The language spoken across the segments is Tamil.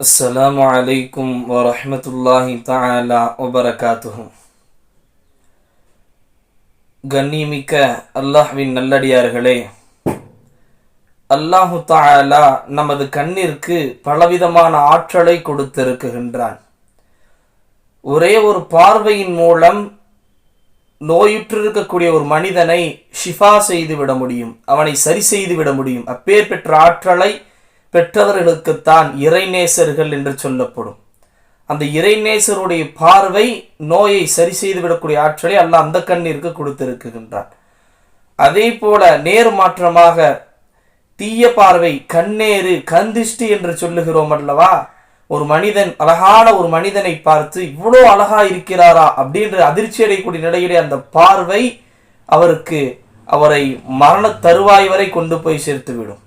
அஸ்ஸலாமு அலைக்கும் வரஹ்மத்துல்லாஹி தஆலா வபரகாத்துஹு. கண்ணியமிக்க அல்லாஹ்வின் நல்லடியார்களே, அல்லாஹு தஆலா நமது கண்ணிற்கு பலவிதமான ஆற்றலை கொடுத்திருக்கின்றான். ஒரே ஒரு பார்வையின் மூலம் நோயுற்றிருக்கக்கூடிய ஒரு மனிதனை ஷிஃபா செய்துவிட முடியும், அவனை சரி செய்துவிட முடியும். அப்பேர் பெற்ற ஆற்றலை பெற்றவர்களுக்குத்தான் இறைநேசர்கள் என்று சொல்லப்படும். அந்த இறைநேசருடைய பார்வை நோயை சரி செய்து விடக்கூடிய ஆற்றலை அல்லாஹ் அந்த கண்ணிற்கு கொடுத்திருக்கின்றான். அதே போல நேர் மாற்றமாக தீய பார்வை, கண்ணேறு, கந்திஷ்டி என்று சொல்லுகிறோம் அல்லவா. ஒரு மனிதன், அழகான ஒரு மனிதனை பார்த்து இவ்வளோ அழகா இருக்கிறாரா அப்படின்ற அதிர்ச்சி அடையக்கூடிய நிலையிலே அந்த பார்வை அவரை மரண தருவாய் வரை கொண்டு போய் சேர்த்துவிடும்.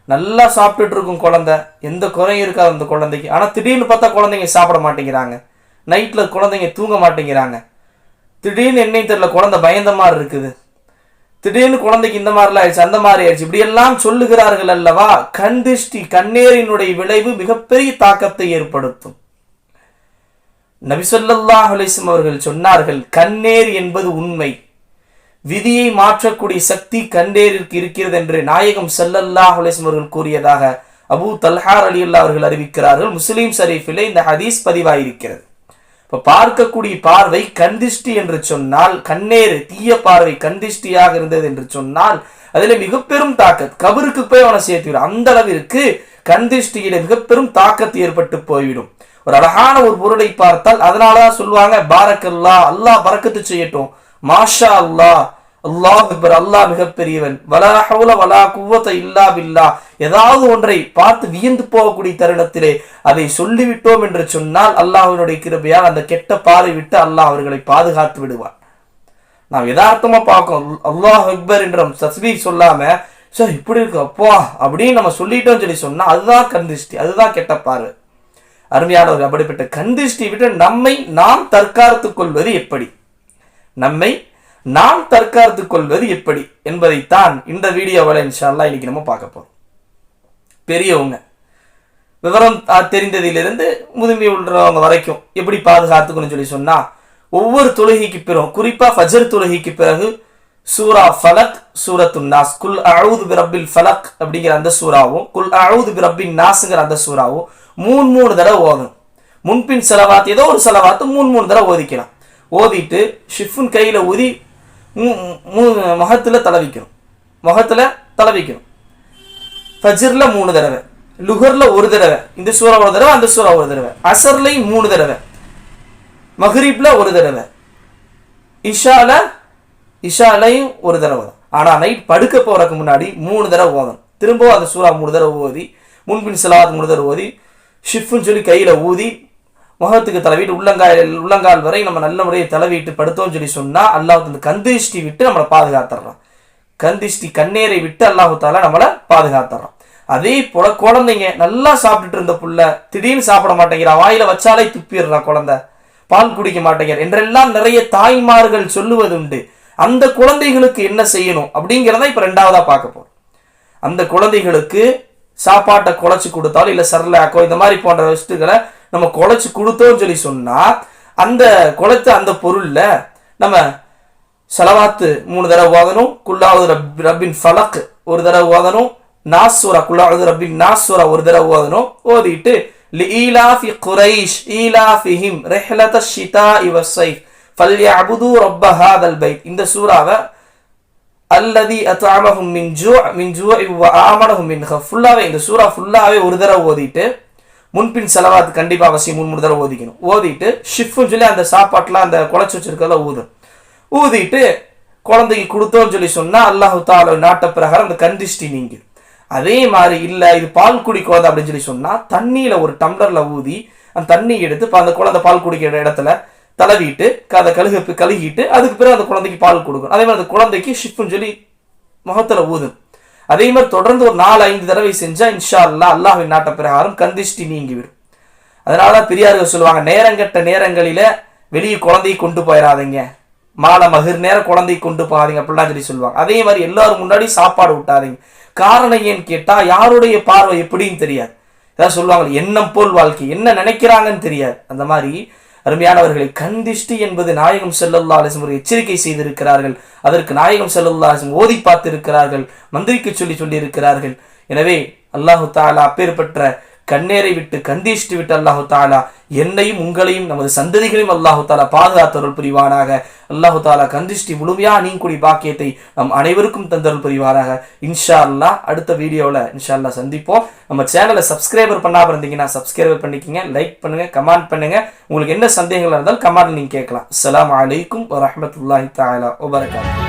நல்லா சாப்பிட்டுட்டு இருக்கும் குழந்தை, எந்த குறையும் இருக்காது அந்த குழந்தைக்கு. ஆனால் திடீர்னு பார்த்தா குழந்தைங்க சாப்பிட மாட்டேங்கிறாங்க, நைட்டில் குழந்தைங்க தூங்க மாட்டேங்கிறாங்க. திடீர்னு என்னையும் தெரியல, குழந்தை பயந்த மாதிரி இருக்குது, திடீர்னு குழந்தைக்கு இந்த மாதிரிலாம் ஆயிடுச்சு, அந்த மாதிரி ஆயிடுச்சு, இப்படி எல்லாம் சொல்லுகிறார்கள் அல்லவா. கண் திருஷ்டி, கண்ணேரினுடைய விளைவு மிகப்பெரிய தாக்கத்தை ஏற்படுத்தும். நபி ஸல்லல்லாஹு அலைஹி வஸல்லம் அவர்கள் சொன்னார்கள், கண்ணேர் என்பது உண்மை, விதியை மாற்றக்கூடிய சக்தி கண்ணேருக்கு இருக்கிறது என்று நாயகம் ஸல்லல்லாஹு அலைஹி வஸல்லம் அவர்கள் கூறியதாக அபூ தல்ஹா ரலியல்லாஹு அவர்கள் அறிவிக்கிறார்கள். முஸ்லிம் ஷரீஃபிலே இந்த ஹதீஸ் பதிவாயிருக்கிறது. இப்போ பார்க்கக்கூடிய பார்வை கந்திஷ்டி என்று சொன்னால், கண்ணேறு தீய பார்வை கந்திஷ்டியாக இருந்தது என்று சொன்னால் அதில் மிக பெரும் தாக்கத், கபருக்கு போய் அவனை சேர்த்துவிடும். அந்த அளவிற்கு கந்திஷ்டியில மிக பெரும் தாக்கத்து ஏற்பட்டு போய்விடும். ஒரு அழகான ஒரு பொருளை பார்த்தால் அதனாலதான் சொல்லுவாங்க, பாரக்கல்லா, அல்லாஹ் பரக்கத்து செய்யட்டும், மாஷா அல்லாஹ், அல்லாஹ் அக்பர், அல்லாஹ் மிகப்பெரியவன், வலா ஹவுல வலா குவத இல்லா பில்லாஹ். ஏதாவது ஒன்றை பார்த்து வியந்து போகக்கூடிய தருணத்திலே அதை சொல்லிவிட்டோம் என்று சொன்னால் அல்லாஹ்வினுடைய கிருபையால் அந்த கெட்ட பார்வை விட்டு அல்லாஹ் அவர்களை பாதுகாத்து விடுவார். நாம் யதார்த்தமா பார்க்கணும், அல்லாஹ் அக்பர் என்ற தஸ்பீஹ் சொல்லாம சார் இப்படி இருக்கு அப்பா அப்படின்னு நம்ம சொல்லிட்டோம் சொல்லி சொன்னா அதுதான் கந்திஷ்டி, அதுதான் கெட்ட பார்வை. அருமையானவர், அப்படிப்பட்ட கந்திஷ்டி விட்டு நாம் தற்காத்துக் கொள்வது எப்படி, நம்மை நாம் தற்காத்துக் கொள்வது எப்படி என்பதைத்தான் இந்த வீடியோவில் இன்ஷா அல்லாஹ் இன்னைக்கு நம்ம பார்க்க போறோம். பெரியவங்க விவரம் தெரிந்ததிலிருந்து முதுமை உள்ளவங்க வரைக்கும் எப்படி பாதுகாத்துக்கணும்னு சொல்லி சொன்னா, ஒவ்வொரு தொழுகைக்கு பிறகு, குறிப்பா ஃபஜர் தொழுகைக்கு பிறகு சூரா ஃபலக், சூரத்து நாஸ், குல் அஊது பிரபில் ஃபலக் அப்படிங்கிற அந்த சூறாவும், குல் அஊது பிரபின் நாஸ்ங்கிற அந்த சூறாவும் மூணு தடவை ஓதணும். முன்பின் செலவாத்து, ஏதோ ஒரு செலவாத்து மூணு தடவை ஓதிக்கலாம். ஓதிட்டு ஷிஃபுன் கையில ஊதி முகத்துல தலவிக்கணும். ஃபஜ்ர்ல 3 தடவை, லுஹர்ல 1 தடவை, இந்த சூரா ஒரு தடவை, அந்த சூரா ஒரு தடவை, அசர்லையும் 3 தடவை, மக்ரிப்ல 1 தடவை, இஷாலையும் 1 தடவை. ஆனா நைட் படுக்க போறதுக்கு முன்னாடி 3 தடவை ஓதணும். திரும்பவும் அந்த சூரா 3 தடவை ஓதி, முன்பின் செலவாத் 3 தடவை ஓதி, ஷிஃப்னு சொல்லி கையில ஊதி முகத்துக்கு தலவிட்டு உள்ளங்கால் வரை நம்ம நல்ல முறையை தலவிட்டு படுத்தோம்னு சொல்லி சொன்னா அல்லாஹ் அந்த கந்திஷ்டி விட்டு நம்மளை பாதுகாத்துறான். கந்திஷ்டி கண்ணேரை விட்டு அல்லாஹு தாலா நம்மளை பாதுகாத்துறான். அதே போல குழந்தைங்க நல்லா சாப்பிட்டுட்டு இருந்த புள்ள திடீர்னு சாப்பிட மாட்டேங்கிறா, வாயில வச்சாலே துப்பிடுறா, குழந்தை பால் குடிக்க மாட்டேங்கிற என்றெல்லாம் நிறைய தாய்மார்கள் சொல்லுவது உண்டு. அந்த குழந்தைகளுக்கு என்ன செய்யணும் அப்படிங்கிறத இப்ப 2வதா பார்க்க போறோம். அந்த குழந்தைகளுக்கு சாப்பாட்டை குழைச்சு கொடுத்தாலும் இல்ல சர்லாக்கோ இந்த மாதிரி போன்ற வஸ்துக்களை நம்ம குழைச்சு கொடுத்தோம்னு சொல்லி சொன்னா, அந்த குழைத்த அந்த பொருள்ல நம்ம செலவாத்து 3 தடவை ஓதணும், குல்லாவது ரப்பின் ஃபலக் 1 தடவை ஓதணும், நாசூரா குல்லாவது ரப்பின் நாசூரா 1 தடவை ஓதணும். ஓதிட்டு லீலாஃபி குரைஷ் ஈலாஃபிஹிம் ரிஹ்லத ஷிதாஇ வஸ்ஸைஃப் ஃபல்யஅபுது ரப்ப ஹாதல் பைத், இந்த சூராவை அல்லதி அத்அமஹும் மின் ஜூஇ வ ஆமனஹும் மின் கஃப், ஃபுல்லாவே இந்த சூரா ஃபுல்லாவே 1 தடவை ஓதிட்டு முன்பின் செலவாத்து கண்டிப்பா அவசியம் 3 தடவை ஓதிக்கணும். ஓதிட்டு ஷிஃப்னு சொல்லி அந்த சாப்பாட்டுல அந்த குழைச்சி வச்சிருக்கிறத ஊதிட்டு குழந்தைக்கு கொடுத்தோன்னு சொல்லி சொன்னா அல்லாஹு தஆலா நாட்ட பிரகாரம் அந்த கந்திஷ்டி நீங்கி. அதே மாதிரி இல்ல இது பால் குடிக்காது அப்படின்னு சொல்லி சொன்னா தண்ணியில ஒரு டம்ளர்ல ஊதி அந்த தண்ணி எடுத்து அந்த குழந்தை பால் குடிக்கிற இடத்துல தலவிட்டு அதை கழுகிட்டு அதுக்கு பிறகு அந்த குழந்தைக்கு பால் கொடுக்கணும். அதே மாதிரி அந்த குழந்தைக்கு ஷிஃப்னு சொல்லி முகத்துல ஊதும். அதே மாதிரி தொடர்ந்து ஒரு 4-5 தடவை செஞ்சா இன்ஷா அல்லாஹ் அல்லாஹ்வின் நாட்ட பிரகாரம் கந்திஷ்டி நீங்கிவிடும். அதனாலதான் பெரியார்கள் சொல்லுவாங்க, நேரங்கட்ட நேரங்களில வெளியே குழந்தையை கொண்டு போயிடாதீங்க, மாலை மகிர் நேரம் குழந்தையை கொண்டு போகாதீங்க அப்படிலாம் சொல்லி சொல்லுவாங்க. அதே மாதிரி எல்லாரும் முன்னாடி சாப்பாடு விட்டாதீங்க. காரணம் ஏன்னு கேட்டா யாருடைய பார்வை எப்படின்னு தெரியாது. ஏதாவது சொல்லுவாங்க, எண்ணம் போல் வாழ்க்கை, என்ன நினைக்கிறாங்கன்னு தெரியாது. அந்த மாதிரி அருமையானவர்களை, கண் திஷ்டி என்பது நாயகம் ஸல்லல்லாஹு அலைஹி வஸல்லம் எச்சரிக்கை செய்திருக்கிறார்கள். அதற்கு நாயகம் ஸல்லல்லாஹு அலைஹி வஸல்லம் ஓதி பார்த்திருக்கிறார்கள், மந்திரிக்க சொல்லி இருக்கிறார்கள். எனவே அல்லாஹு தஆலா அப்பேற்பட்ட கண்ணேரை விட்டு கந்திஷ்டி விட்டு அல்லாஹு தஆலா என்னையும் உங்களையும் நமது சந்ததிகளையும் அல்லாஹு தஆலா பாதுகாத்தருள் புரிவானாக. அல்லாஹு தஆலா கந்திஷ்டி முழுமையா நீங்கக்கூடிய பாக்கியத்தை நம் அனைவருக்கும் தந்தருள் புரிவாராக. இன்ஷா அல்லாஹ் அடுத்த வீடியோவில் இன்ஷா அல்லாஹ் சந்திப்போம். நம்ம சேனலை சப்ஸ்கிரைபர் பண்ணாமல் இருந்தீங்கன்னா சப்ஸ்கிரைபர் பண்ணிக்கிங்க, லைக் பண்ணுங்க, கமெண்ட் பண்ணுங்க. உங்களுக்கு என்ன சந்தேகங்கள் இருந்தாலும் கமெண்ட் நீங்க கேட்கலாம். அஸ்ஸலாமு அலைக்கும் வரஹ்மத்துல்லாஹி தஆலா வபரகாத்துஹு.